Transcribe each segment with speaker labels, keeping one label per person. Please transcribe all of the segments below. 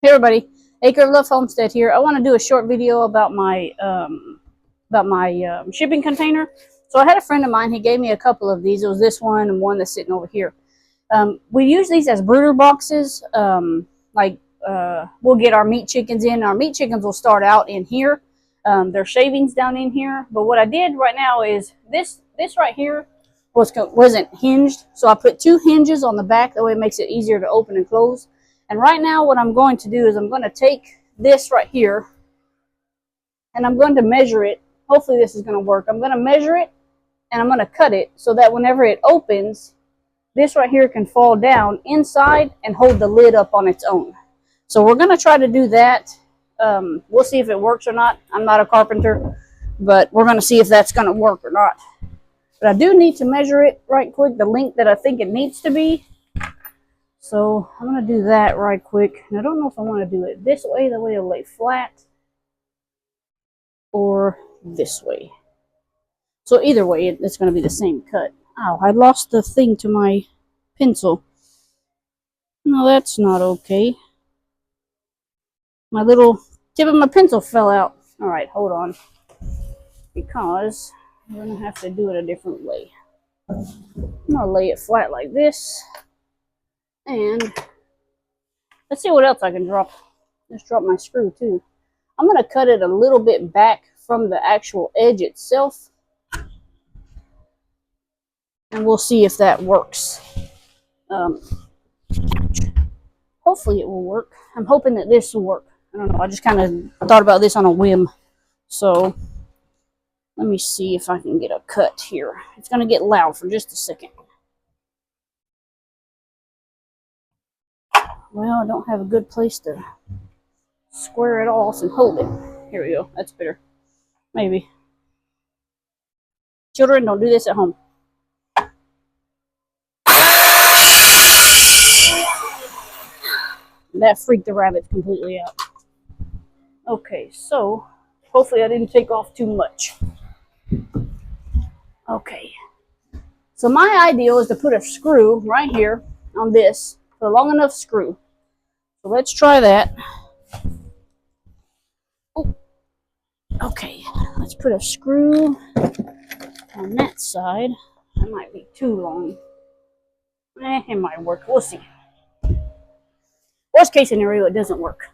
Speaker 1: Hey everybody, Acre of Love Homestead here. I want to do a short video about my shipping container. So I had a friend of mine. He gave me a couple of these. It was this one and one that's sitting over here. We use these as brooder boxes. We'll get our meat chickens in. Our meat chickens will start out in here. Their shavings down in here. But what I did right now is this right here wasn't hinged, so I put 2 hinges on the back. That way it makes it easier to open and close. And right now what I'm going to do is I'm going to take this right here and I'm going to measure it. Hopefully this is going to work. I'm going to measure it and I'm going to cut it so that whenever it opens, this right here can fall down inside and hold the lid up on its own. So we're going to try to do that. We'll see if it works or not. I'm not a carpenter, but we're going to see if that's going to work or not. But I do need to measure it right quick, the length that I think it needs to be. So I'm going to do that right quick. And I don't know if I want to do it this way, the way it'll lay flat, or this way. So either way, it's going to be the same cut. Ow, I lost the thing to my pencil. No, that's not okay. My little tip of my pencil fell out. Alright, hold on. Because I'm going to have to do it a different way. I'm going to lay it flat like this. And let's see what else I can drop. Just drop my screw too. I'm going to cut it a little bit back from the actual edge itself. And we'll see if that works. Hopefully it will work. I'm hoping that this will work. I don't know. I just kind of thought about this on a whim. So let me see if I can get a cut here. It's going to get loud for just a second. Well, I don't have a good place to square it off and hold it. Here we go. That's better. Maybe. Children, don't do this at home. That freaked the rabbits completely out. Okay, so hopefully I didn't take off too much. Okay. So my idea is to put a screw right here on this. A long enough screw. So let's try that. Oh, okay, let's put a screw on that side. That might be too long. It might work. We'll see. Worst case scenario, it doesn't work.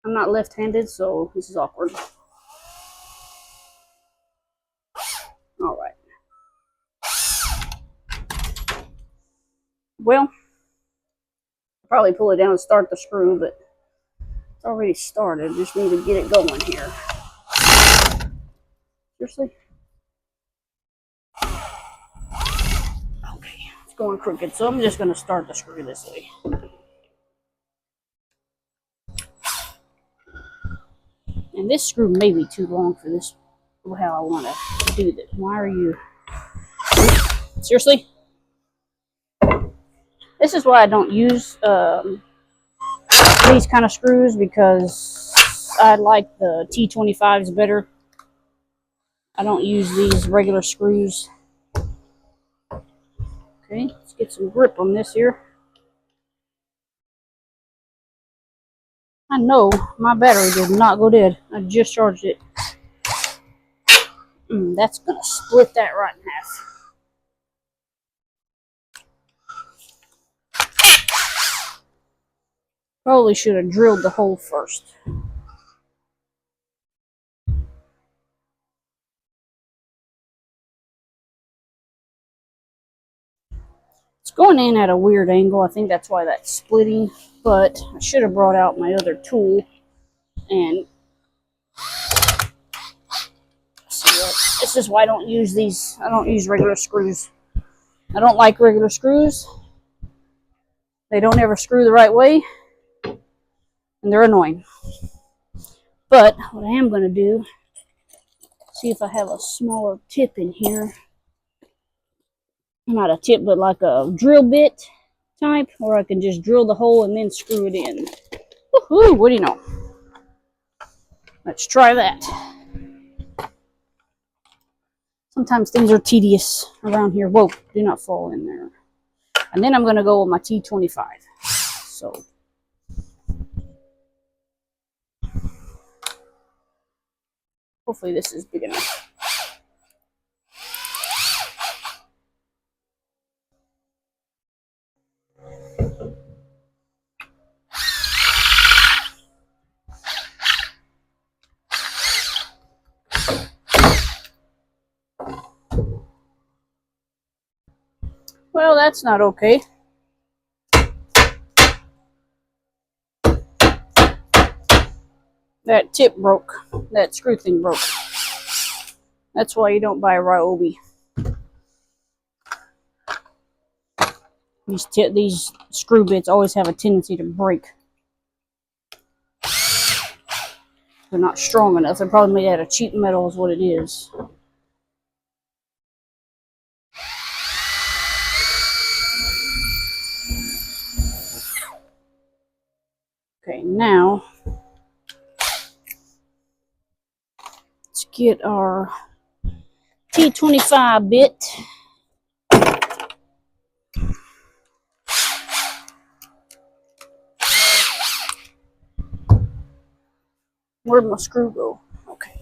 Speaker 1: I'm not left-handed, so this is awkward. All right. Well, I'll probably pull it down and start the screw, but it's already started. Just need to get it going here. Seriously? Okay, it's going crooked, so I'm just going to start the screw this way. And this screw may be too long for this, how I want to do this. Why are you... Seriously? This is why I don't use these kind of screws, because I like the T25s better. I don't use these regular screws. Okay, let's get some grip on this here. I know my battery did not go dead. I just charged it. That's going to split that right in half. Probably should have drilled the hole first. It's going in at a weird angle. I think that's why that's splitting. But I should have brought out my other tool and see what. This is why I don't use these. I don't use regular screws. I don't like regular screws. They don't ever screw the right way, and they're annoying. But what I am going to do, see if I have a smaller tip in here. Not a tip, but like a drill bit type, or I can just drill the hole and then screw it in. Woohoo! What do you know? Let's try that. Sometimes things are tedious around here. Whoa, do not fall in there. And then I'm going to go with my T25. So, hopefully this is big enough. Well, that's not okay. That tip broke. That screw thing broke. That's why you don't buy a Ryobi. These screw bits always have a tendency to break. They're not strong enough. They're probably made out of cheap metal is what it is. Okay, now let's get our T25 bit. Where'd my screw go? Okay.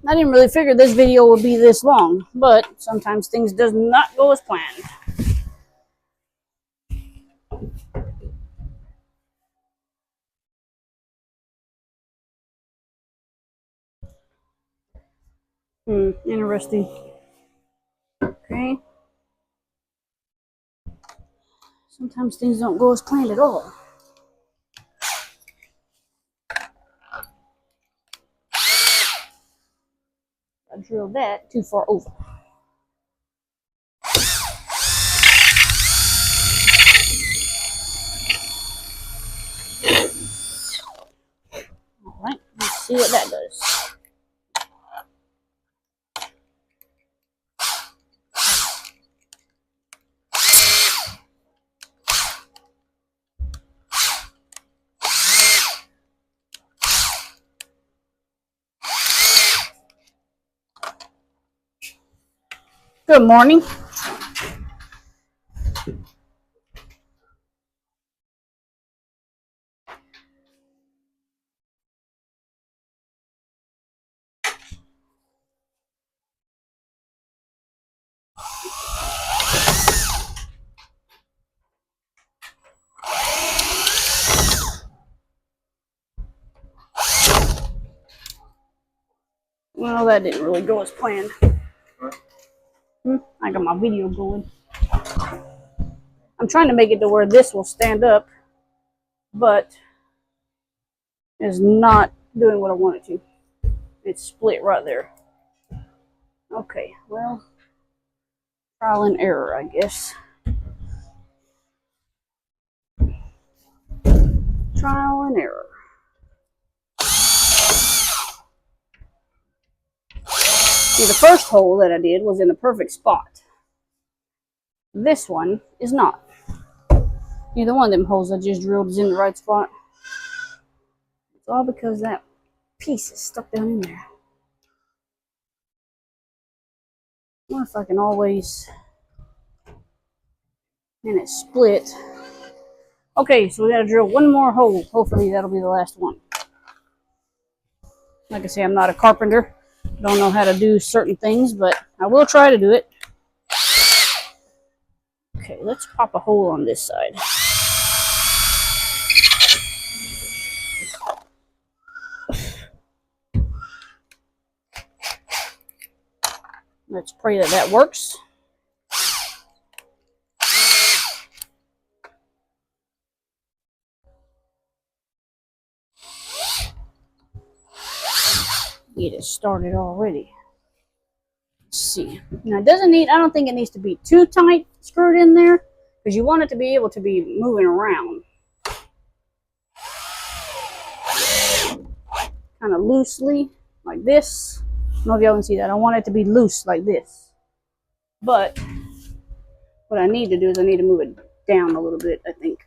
Speaker 1: I didn't really figure this video would be this long, but sometimes things does not go as planned. Interesting. Okay. Sometimes things don't go as planned at all. I drilled that too far over. Alright, let's see what that does. Good morning. Well, that didn't really go as planned. I got my video going. I'm trying to make it to where this will stand up, but it's not doing what I want it to. It's split right there. Okay, well, trial and error, I guess. Trial and error. See, the first hole that I did was in the perfect spot. This one is not. Neither one of them holes I just drilled is in the right spot. It's all because that piece is stuck down in there. I wonder if I can always... And it's split. Okay, so we gotta drill one more hole. Hopefully that'll be the last one. Like I say, I'm not a carpenter. Don't know how to do certain things, but I will try to do it. Okay, let's pop a hole on this side. Let's pray that that works. Get it started already. Let's see. Now it doesn't need, I don't think it needs to be too tight screwed in there, because you want it to be able to be moving around. Kind of loosely, like this. I don't know if y'all can see that. I want it to be loose like this. But what I need to do is I need to move it down a little bit, I think.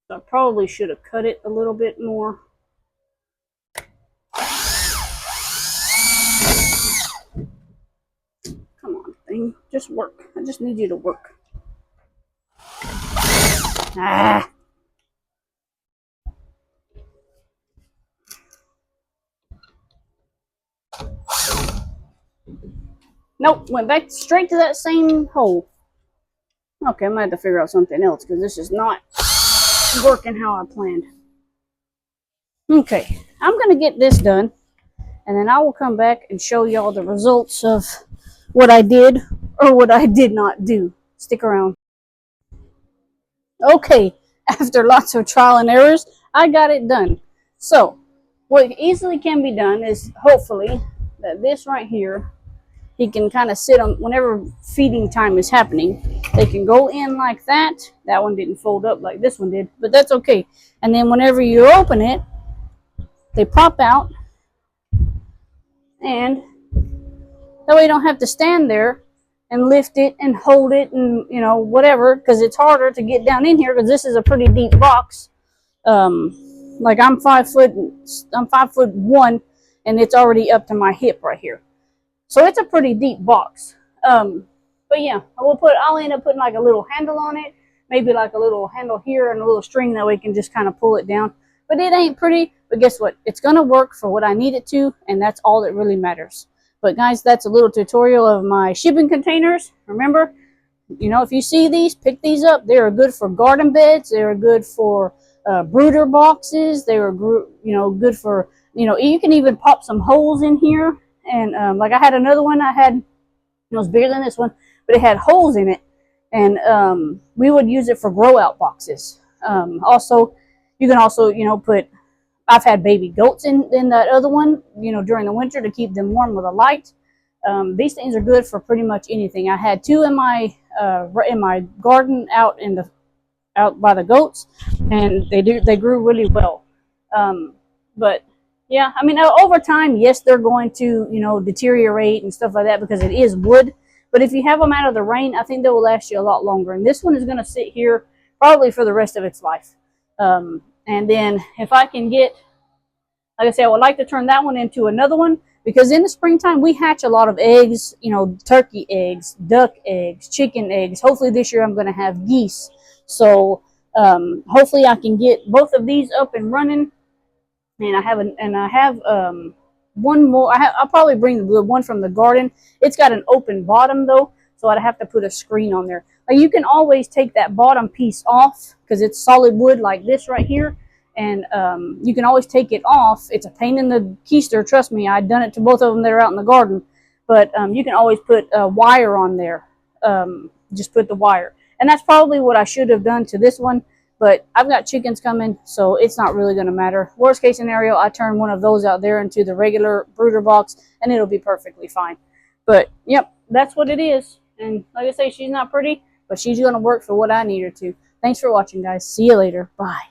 Speaker 1: So I probably should have cut it a little bit more. Come on, thing. Just work. I just need you to work. Ah. Nope, went back straight to that same hole. Okay, I might have to figure out something else because this is not working how I planned. Okay, I'm going to get this done, and then I will come back and show y'all the results of what I did or what I did not do. Stick around. Okay, after lots of trial and errors, I got it done. So, what easily can be done is hopefully that this right here, he can kind of sit on whenever feeding time is happening. They can go in like that. That one didn't fold up like this one did, but that's okay. And then whenever you open it, they pop out, and that way you don't have to stand there and lift it and hold it and, you know, whatever, because it's harder to get down in here because this is a pretty deep box. Like I'm 5'1", and it's already up to my hip right here. So it's a pretty deep box. But yeah, I'll end up putting like a little handle on it, maybe like a little handle here and a little string that way we can just kind of pull it down. But it ain't pretty, but guess what? It's gonna work for what I need it to, and that's all that really matters. But guys, that's a little tutorial of my shipping containers. Remember, you know, if you see these, pick these up. They are good for garden beds. They are good for brooder boxes. They are, you know, good for, you know, you can even pop some holes in here. And like I had another one it was bigger than this one, but it had holes in it. And we would use it for grow out boxes. Also, you can also, you know, I've had baby goats in that other one, you know, during the winter to keep them warm with a light. These things are good for pretty much anything. I had two in my garden out by the goats, and they grew really well. But yeah, I mean, over time, yes, they're going to, you know, deteriorate and stuff like that because it is wood. But if you have them out of the rain, I think they will last you a lot longer. And this one is going to sit here probably for the rest of its life. And then if I can get, like I said, I would like to turn that one into another one because in the springtime, we hatch a lot of eggs, you know, turkey eggs, duck eggs, chicken eggs. Hopefully this year I'm going to have geese. So hopefully I can get both of these up and running. And I have one more. I'll probably bring the one from the garden. It's got an open bottom though, so I'd have to put a screen on there. Like you can always take that bottom piece off because it's solid wood like this right here, and you can always take it off. It's a pain in the keister, trust me. I've done it to both of them that are out in the garden, but you can always put a wire on there. Just put the wire, and that's probably what I should have done to this one. But I've got chickens coming, so it's not really going to matter. Worst case scenario, I turn one of those out there into the regular brooder box, and it'll be perfectly fine. But, yep, that's what it is. And like I say, she's not pretty, but she's going to work for what I need her to. Thanks for watching, guys. See you later. Bye.